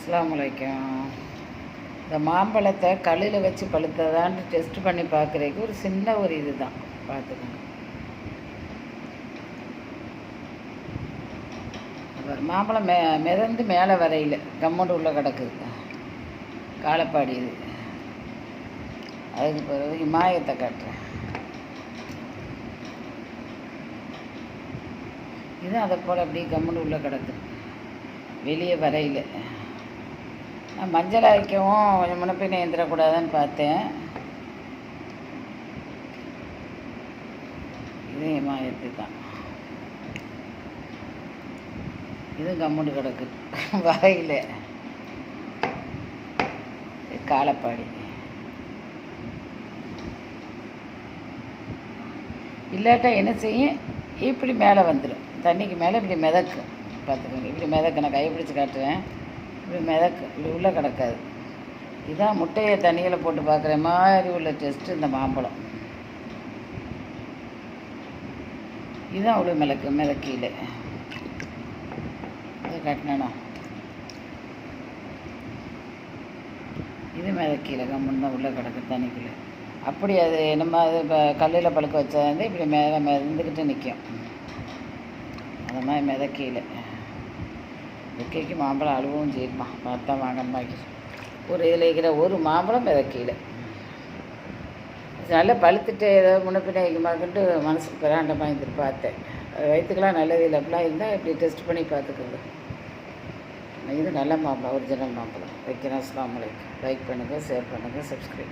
அஸ்ஸலாமு அலைக்கும். இந்த மாம்பழத்தை கல்லில் வச்சு பழுத்ததான்னு டெஸ்ட் பண்ணி பார்க்குறதுக்கு ஒரு சின்ன ஒரு இது தான், பார்த்துக்கோங்க. மாம்பழம் மிதந்து மேலே வரையில் கம்மண்டு உள்ளே கிடக்குது, காலப்பாடி இது. அதுக்கு பிறகு இமாயத்தை காட்டுறேன். இது அதை போல் அப்படியே கம்மண்டு உள்ளே கிடக்குது, வெளியே வரையில். நான் மஞ்சள் அரைக்கவும் கொஞ்சம் முன்னப்பின்ன எழுந்திரக்கூடாதுன்னு பார்த்தேன். இது இமாயத்து தான், இது கம்முண்டு கிடக்கு வரையில், காலப்பாடி. இல்லாட்டா என்ன செய்யும், இப்படி மேலே வந்துடும், தண்ணிக்கு மேலே இப்படி மிதக்கும். பார்த்துக்கோங்க, இப்படி மிதக்கு. நான் கைப்பிடிச்சி காட்டுறேன். இப்படி மிதக்கு, இப்படி உள்ளே கிடக்காது. இதுதான் முட்டையை தண்ணியில் போட்டு பார்க்குற மாதிரி உள்ள டெஸ்ட்டு இந்த மாம்பழம். இதுதான் அவ்வளோ மிதக்கையில் இது காட்டினா. இது மிதக்கையில் கம்முன்னு தான் உள்ளே கிடக்கு தண்ணிக்குள்ளே. அப்படி அது நம்ம அது இப்போ கல்லில் பழுக்க வச்சா வந்து இப்படி மேலே மிதந்துக்கிட்டு நிற்கும். அந்த மாதிரி மிதக்கையில் மிதக்கைக்கு மாம்பழம் அழுவும் செய்யுமா, பார்த்தா வாங்கம்மாக்கி. ஒரு இதில் இருக்கிற ஒரு மாம்பழம் மிதக்கையில் நல்லா பழுத்துட்டு ஏதோ முன்னப்பின்ன வைக்குமாக்கிட்டு மனசுக்கு பிறாண்ட வாங்கிட்டு பார்த்தேன். வயிற்றுக்கெல்லாம் நல்லது இல்லை, அப்படிலாம் இருந்தால் இப்படி டெஸ்ட் பண்ணி பார்த்துக்குங்க. இது நல்ல மாம்பழம், ஒரிஜினல் மாம்பழம் வைக்கிறேன். அஸ்ஸலாமு அலைக்கும். லைக் பண்ணுங்கள், ஷேர் பண்ணுங்கள், சப்ஸ்கிரைப் பண்ணுங்கள்.